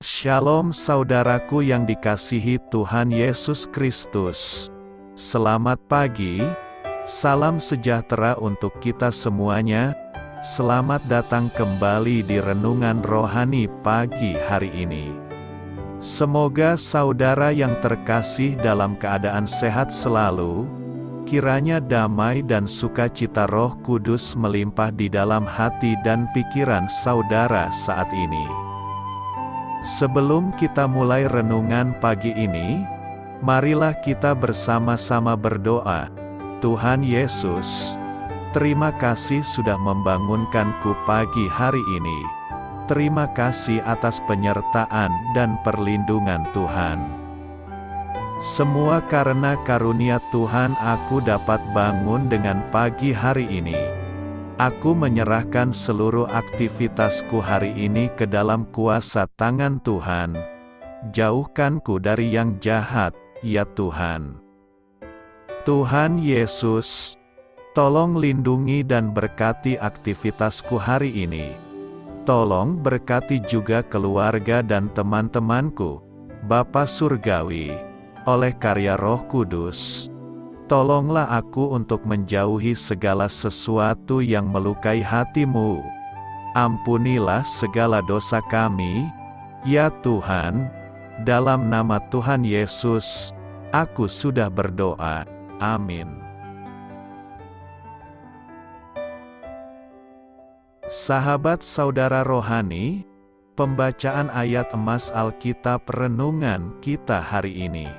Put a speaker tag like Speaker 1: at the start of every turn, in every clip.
Speaker 1: Shalom saudaraku yang dikasihi Tuhan Yesus Kristus. Selamat pagi, salam sejahtera untuk kita semuanya. Selamat datang kembali di Renungan Rohani pagi hari ini. Semoga saudara yang terkasih dalam keadaan sehat selalu. Kiranya damai dan sukacita Roh Kudus melimpah di dalam hati dan pikiran saudara saat ini. Sebelum kita mulai renungan pagi ini, marilah kita bersama-sama berdoa. Tuhan Yesus, terima kasih sudah membangunkanku pagi hari ini. Terima kasih atas penyertaan dan perlindungan Tuhan. Semua karena karunia Tuhan aku dapat bangun dengan pagi hari ini. Aku menyerahkan seluruh aktivitasku hari ini ke dalam kuasa tangan Tuhan. Jauhkanku dari yang jahat, ya Tuhan. Tuhan Yesus, tolong lindungi dan berkati aktivitasku hari ini. Tolong berkati juga keluarga dan teman-temanku, Bapa Surgawi, oleh karya Roh Kudus. Tolonglah aku untuk menjauhi segala sesuatu yang melukai hati-Mu. Ampunilah segala dosa kami, ya Tuhan. Dalam nama Tuhan Yesus, aku sudah berdoa. Amin. Sahabat saudara rohani, pembacaan ayat emas Alkitab renungan kita hari ini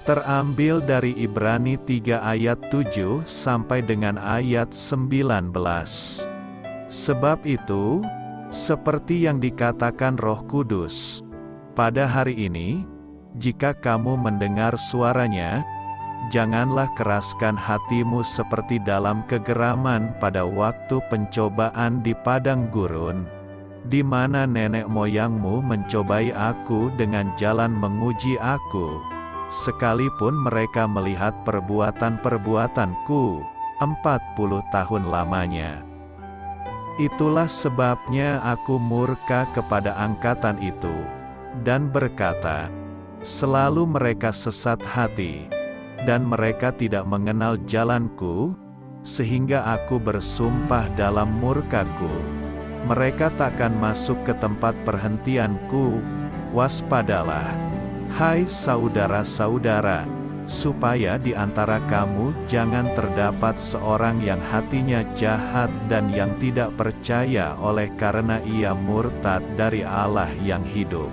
Speaker 1: terambil dari Ibrani 3 ayat 7 sampai dengan ayat 19. Sebab itu, seperti yang dikatakan Roh Kudus, pada hari ini, jika kamu mendengar suaranya, janganlah keraskan hatimu seperti dalam kegeraman pada waktu pencobaan di padang gurun, di mana nenek moyangmu mencobai aku dengan jalan menguji aku, sekalipun mereka melihat perbuatan-perbuatanku 40 tahun lamanya. Itulah sebabnya aku murka kepada angkatan itu, dan berkata, selalu mereka sesat hati, dan mereka tidak mengenal jalanku, sehingga aku bersumpah dalam murkaku, mereka takkan masuk ke tempat perhentianku. Waspadalah, hai saudara-saudara, supaya di antara kamu jangan terdapat seorang yang hatinya jahat dan yang tidak percaya oleh karena ia murtad dari Allah yang hidup.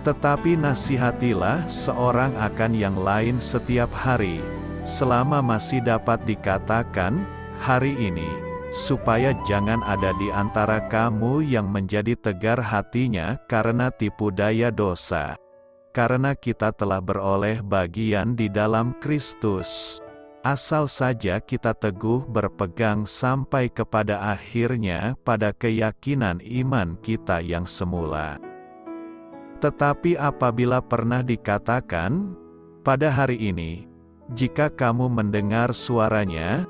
Speaker 1: Tetapi nasihatilah seorang akan yang lain setiap hari, selama masih dapat dikatakan, hari ini, supaya jangan ada di antara kamu yang menjadi tegar hatinya karena tipu daya dosa. Karena kita telah beroleh bagian di dalam Kristus. Asal saja kita teguh berpegang sampai kepada akhirnya pada keyakinan iman kita yang semula. Tetapi apabila pernah dikatakan, pada hari ini, jika kamu mendengar suaranya,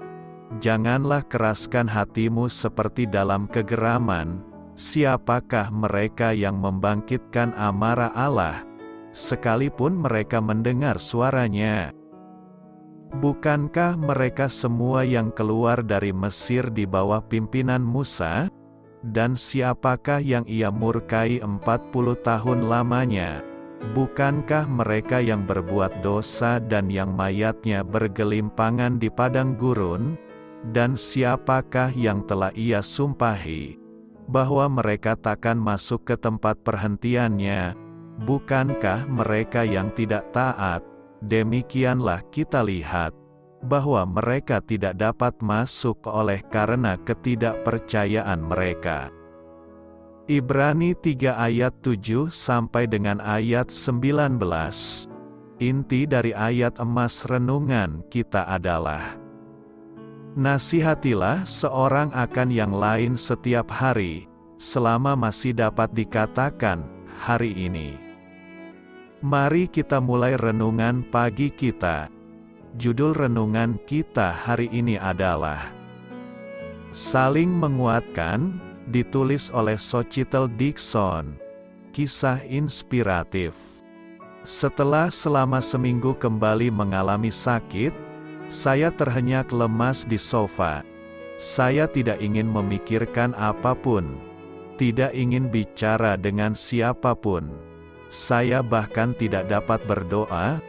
Speaker 1: janganlah keraskan hatimu seperti dalam kegeraman. Siapakah mereka yang membangkitkan amarah Allah, sekalipun mereka mendengar suaranya? Bukankah mereka semua yang keluar dari Mesir di bawah pimpinan Musa? Dan siapakah yang ia murkai 40 tahun lamanya? Bukankah mereka yang berbuat dosa dan yang mayatnya bergelimpangan di padang gurun? Dan siapakah yang telah ia sumpahi, bahwa mereka takkan masuk ke tempat perhentiannya? Bukankah mereka yang tidak taat? Demikianlah kita lihat, bahwa mereka tidak dapat masuk oleh karena ketidakpercayaan mereka. Ibrani 3 ayat 7 sampai dengan ayat 19. Inti dari ayat emas renungan kita adalah, nasihatilah seorang akan yang lain setiap hari, selama masih dapat dikatakan, hari ini. Mari kita mulai renungan pagi kita. Judul renungan kita hari ini adalah Saling Menguatkan, ditulis oleh Sochitel Dixon. kisah inspiratif. Setelah selama seminggu kembali mengalami sakit, saya terhenyak lemas di sofa. Saya tidak ingin memikirkan apapun, tidak ingin bicara dengan siapapun. Saya bahkan tidak dapat berdoa.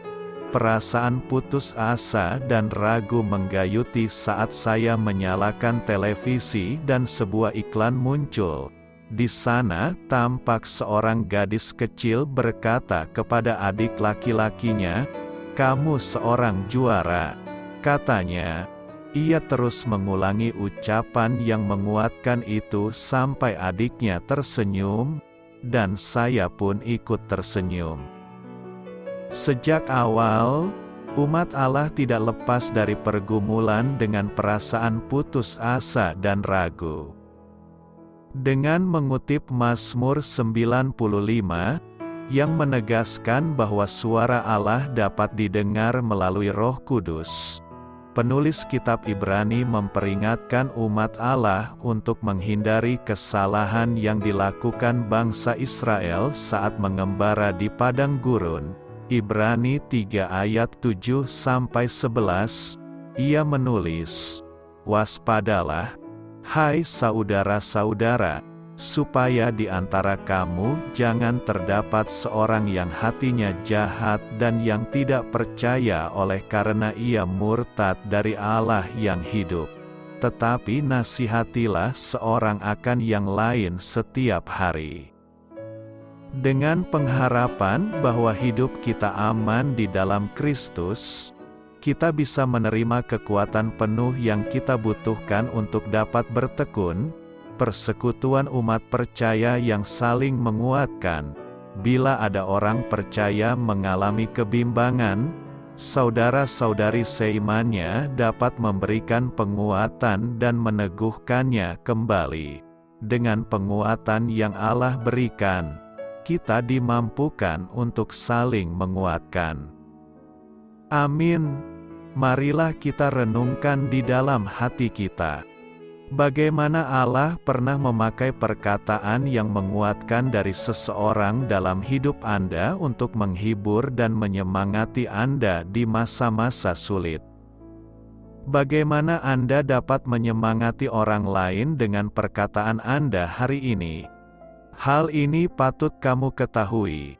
Speaker 1: Perasaan putus asa dan ragu menggayuti saat saya menyalakan televisi dan sebuah iklan muncul. Di sana tampak seorang gadis kecil berkata kepada adik laki-lakinya, "Kamu seorang juara," katanya. Ia terus mengulangi ucapan yang menguatkan itu sampai adiknya tersenyum, dan saya pun ikut tersenyum. Sejak awal, umat Allah tidak lepas dari pergumulan dengan perasaan putus asa dan ragu. Dengan mengutip Mazmur 95, yang menegaskan bahwa suara Allah dapat didengar melalui Roh Kudus, penulis kitab Ibrani memperingatkan umat Allah untuk menghindari kesalahan yang dilakukan bangsa Israel saat mengembara di padang gurun. Ibrani 3 ayat 7-11, ia menulis, "Waspadalah, hai saudara-saudara, supaya di antara kamu jangan terdapat seorang yang hatinya jahat dan yang tidak percaya oleh karena ia murtad dari Allah yang hidup. Tetapi nasihatilah seorang akan yang lain setiap hari." Dengan pengharapan bahwa hidup kita aman di dalam Kristus, kita bisa menerima kekuatan penuh yang kita butuhkan untuk dapat bertekun, persekutuan umat percaya yang saling menguatkan. Bila ada orang percaya mengalami kebimbangan, saudara-saudari seimannya dapat memberikan penguatan dan meneguhkannya kembali. Dengan penguatan yang Allah berikan, kita dimampukan untuk saling menguatkan. Amin. Marilah kita renungkan di dalam hati kita. Bagaimana Allah pernah memakai perkataan yang menguatkan dari seseorang dalam hidup Anda untuk menghibur dan menyemangati Anda di masa-masa sulit. Bagaimana Anda dapat menyemangati orang lain dengan perkataan Anda hari ini? Hal ini patut kamu ketahui.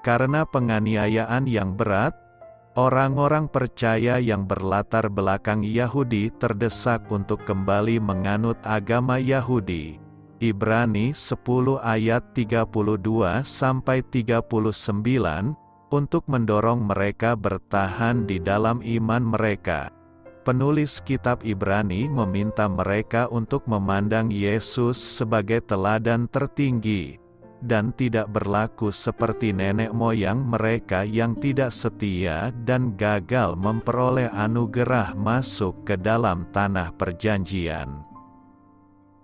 Speaker 1: Karena penganiayaan yang berat, orang-orang percaya yang berlatar belakang Yahudi terdesak untuk kembali menganut agama Yahudi. Ibrani 10 ayat 32-39, untuk mendorong mereka bertahan di dalam iman mereka. Penulis kitab Ibrani meminta mereka untuk memandang Yesus sebagai teladan tertinggi, dan tidak berlaku seperti nenek moyang mereka yang tidak setia dan gagal memperoleh anugerah masuk ke dalam tanah perjanjian.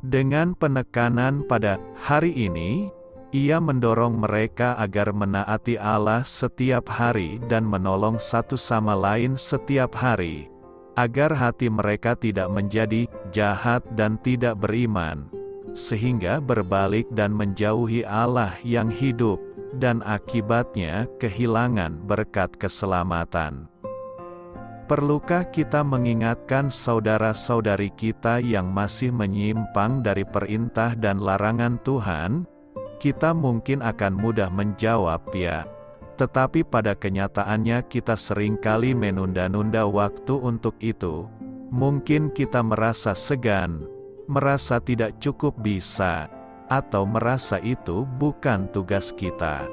Speaker 1: Dengan penekanan pada hari ini, ia mendorong mereka agar menaati Allah setiap hari dan menolong satu sama lain setiap hari, agar hati mereka tidak menjadi jahat dan tidak beriman, sehingga berbalik dan menjauhi Allah yang hidup, dan akibatnya kehilangan berkat keselamatan. Perlukah kita mengingatkan saudara-saudari kita yang masih menyimpang dari perintah dan larangan Tuhan? Kita mungkin akan mudah menjawab ya. Tetapi pada kenyataannya kita seringkali menunda-nunda waktu untuk itu. Mungkin kita merasa segan, merasa tidak cukup bisa, atau merasa itu bukan tugas kita.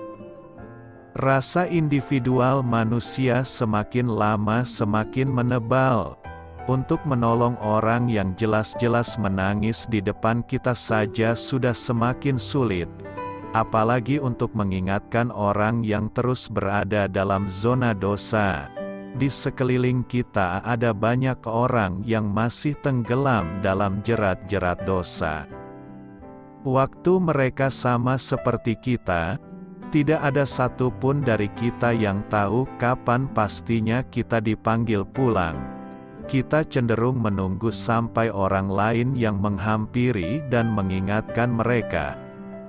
Speaker 1: Rasa individual manusia semakin lama semakin menebal. Untuk menolong orang yang jelas-jelas menangis di depan kita saja sudah semakin sulit, apalagi untuk mengingatkan orang yang terus berada dalam zona dosa. Di sekeliling kita ada banyak orang yang masih tenggelam dalam jerat-jerat dosa. Waktu mereka sama seperti kita, tidak ada satupun dari kita yang tahu kapan pastinya kita dipanggil pulang. Kita cenderung menunggu sampai orang lain yang menghampiri dan mengingatkan mereka.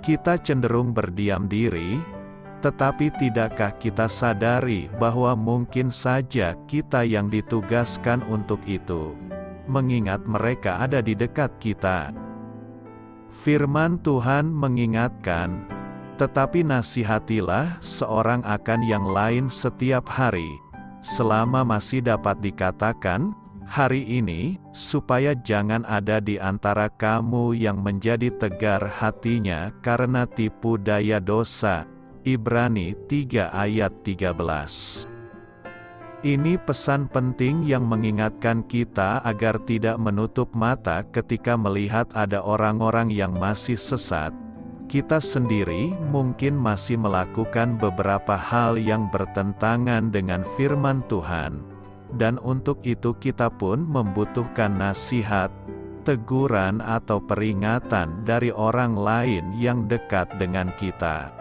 Speaker 1: Kita cenderung berdiam diri, tetapi tidakkah kita sadari bahwa mungkin saja kita yang ditugaskan untuk itu, mengingat mereka ada di dekat kita? Firman Tuhan mengingatkan, tetapi nasihatilah seorang akan yang lain setiap hari, selama masih dapat dikatakan, hari ini, supaya jangan ada di antara kamu yang menjadi tegar hatinya karena tipu daya dosa. Ibrani 3 ayat 13. Ini pesan penting yang mengingatkan kita agar tidak menutup mata ketika melihat ada orang-orang yang masih sesat. Kita sendiri mungkin masih melakukan beberapa hal yang bertentangan dengan firman Tuhan. Dan untuk itu kita pun membutuhkan nasihat, teguran atau peringatan dari orang lain yang dekat dengan kita.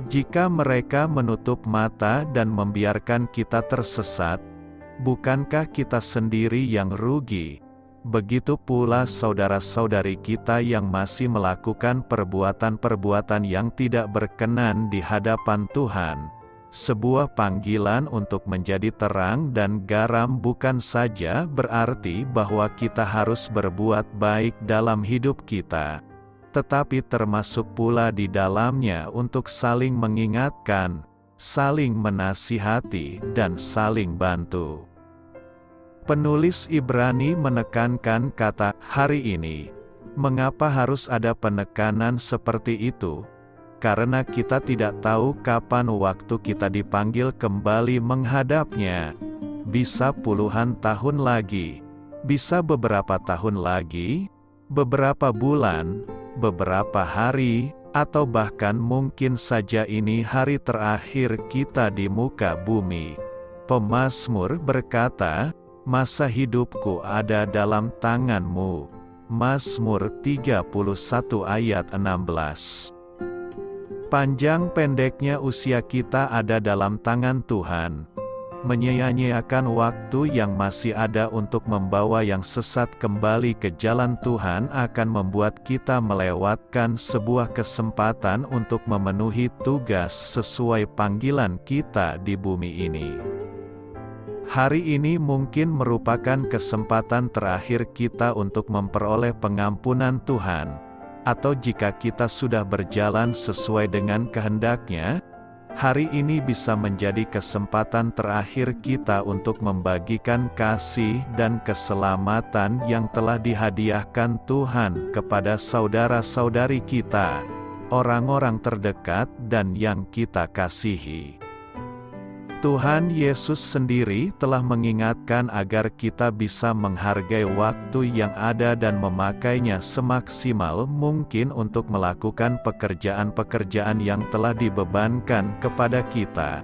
Speaker 1: Jika mereka menutup mata dan membiarkan kita tersesat, bukankah kita sendiri yang rugi? Begitu pula saudara-saudari kita yang masih melakukan perbuatan-perbuatan yang tidak berkenan di hadapan Tuhan. Sebuah panggilan untuk menjadi terang dan garam bukan saja berarti bahwa kita harus berbuat baik dalam hidup kita, tetapi termasuk pula di dalamnya untuk saling mengingatkan, saling menasihati, dan saling bantu. Penulis Ibrani menekankan kata "hari ini". Mengapa harus ada penekanan seperti itu? Karena kita tidak tahu kapan waktu kita dipanggil kembali menghadapnya. Bisa puluhan tahun lagi, bisa beberapa tahun lagi, beberapa bulan, beberapa hari, atau bahkan mungkin saja ini hari terakhir kita di muka bumi. Pemazmur berkata, "Masa hidupku ada dalam tangan-Mu." Mazmur 31 ayat 16. Panjang pendeknya usia kita ada dalam tangan Tuhan. Menyia-nyiakan waktu yang masih ada untuk membawa yang sesat kembali ke jalan Tuhan akan membuat kita melewatkan sebuah kesempatan untuk memenuhi tugas sesuai panggilan kita di bumi ini. Hari ini mungkin merupakan kesempatan terakhir kita untuk memperoleh pengampunan Tuhan. Atau jika kita sudah berjalan sesuai dengan kehendak-Nya, hari ini bisa menjadi kesempatan terakhir kita untuk membagikan kasih dan keselamatan yang telah dihadiahkan Tuhan kepada saudara-saudari kita, orang-orang terdekat dan yang kita kasihi. Tuhan Yesus sendiri telah mengingatkan agar kita bisa menghargai waktu yang ada dan memakainya semaksimal mungkin untuk melakukan pekerjaan-pekerjaan yang telah dibebankan kepada kita.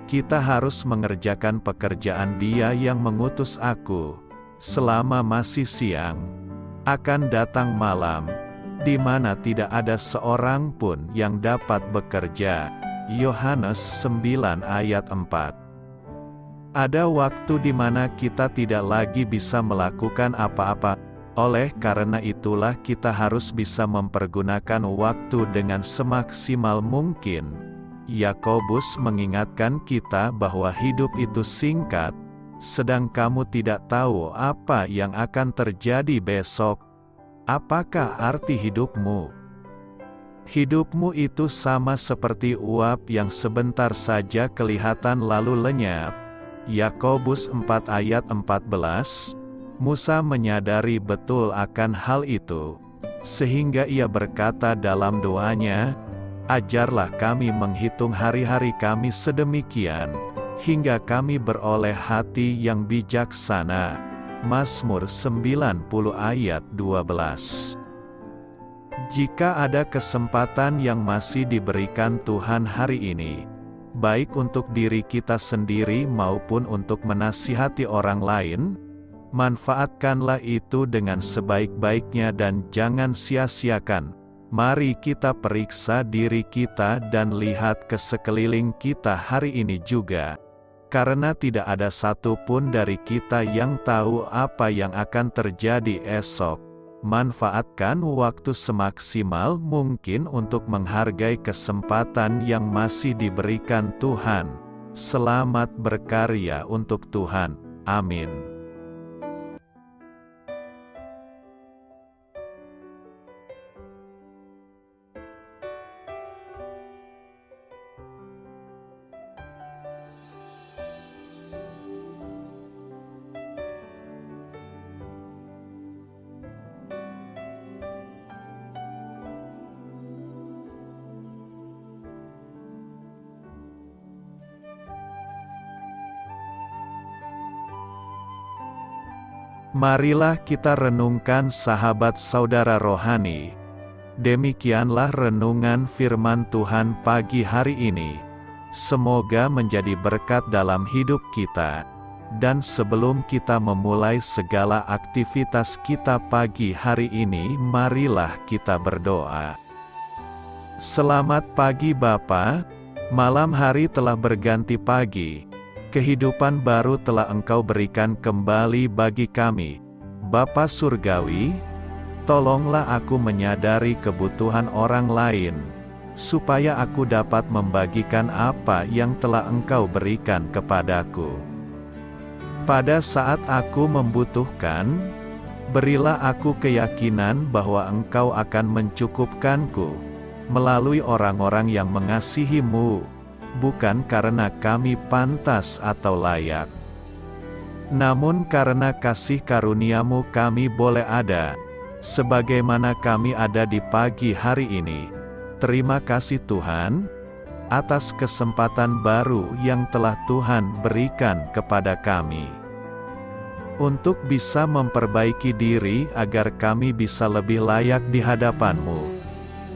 Speaker 1: Kita harus mengerjakan pekerjaan Dia yang mengutus aku. Selama masih siang, akan datang malam, di mana tidak ada seorang pun yang dapat bekerja. Yohanes 9 ayat 4. Ada waktu di mana kita tidak lagi bisa melakukan apa-apa, oleh karena itulah kita harus bisa mempergunakan waktu dengan semaksimal mungkin. Yakobus mengingatkan kita bahwa hidup itu singkat, sedang kamu tidak tahu apa yang akan terjadi besok. Apakah arti hidupmu? Hidupmu itu sama seperti uap yang sebentar saja kelihatan lalu lenyap. Yakobus 4 ayat 14. Musa menyadari betul akan hal itu, sehingga ia berkata dalam doanya, "Ajarlah kami menghitung hari-hari kami sedemikian, hingga kami beroleh hati yang bijaksana." Mazmur 90 ayat 12. Jika ada kesempatan yang masih diberikan Tuhan hari ini, baik untuk diri kita sendiri maupun untuk menasihati orang lain, manfaatkanlah itu dengan sebaik-baiknya dan jangan sia-siakan. Mari kita periksa diri kita dan lihat ke sekeliling kita hari ini juga. Karena tidak ada satupun dari kita yang tahu apa yang akan terjadi esok. manfaatkan waktu semaksimal mungkin untuk menghargai kesempatan yang masih diberikan Tuhan. Selamat berkarya untuk Tuhan. Amin. Marilah kita renungkan sahabat saudara rohani. Demikianlah renungan firman Tuhan pagi hari ini. Semoga menjadi berkat dalam hidup kita. Dan sebelum kita memulai segala aktivitas kita pagi hari ini, marilah kita berdoa. Selamat pagi Bapa, malam hari telah berganti pagi. Kehidupan baru telah Engkau berikan kembali bagi kami. Bapa Surgawi, tolonglah aku menyadari kebutuhan orang lain, supaya aku dapat membagikan apa yang telah Engkau berikan kepadaku. Pada saat aku membutuhkan, berilah aku keyakinan bahwa Engkau akan mencukupkanku, melalui orang-orang yang mengasihi-Mu, bukan karena kami pantas atau layak, namun karena kasih karunia-Mu kami boleh ada, sebagaimana kami ada di pagi hari ini. Terima kasih Tuhan, atas kesempatan baru yang telah Tuhan berikan kepada kami, untuk bisa memperbaiki diri agar kami bisa lebih layak di hadapan-Mu.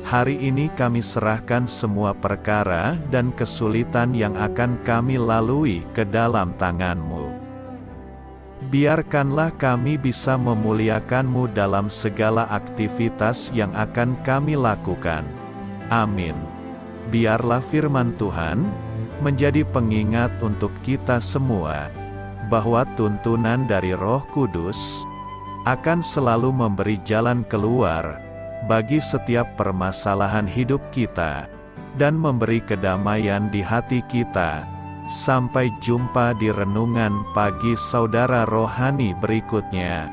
Speaker 1: Hari ini kami serahkan semua perkara dan kesulitan yang akan kami lalui ke dalam tangan-Mu. Biarkanlah kami bisa memuliakan-Mu dalam segala aktivitas yang akan kami lakukan. Amin. Biarlah firman Tuhan menjadi pengingat untuk kita semua, bahwa tuntunan dari Roh Kudus akan selalu memberi jalan keluar bagi setiap permasalahan hidup kita, dan memberi kedamaian di hati kita. Sampai jumpa di renungan pagi saudara rohani berikutnya.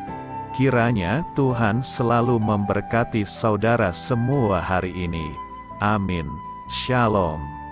Speaker 1: Kiranya Tuhan selalu memberkati saudara semua hari ini. Amin. Shalom.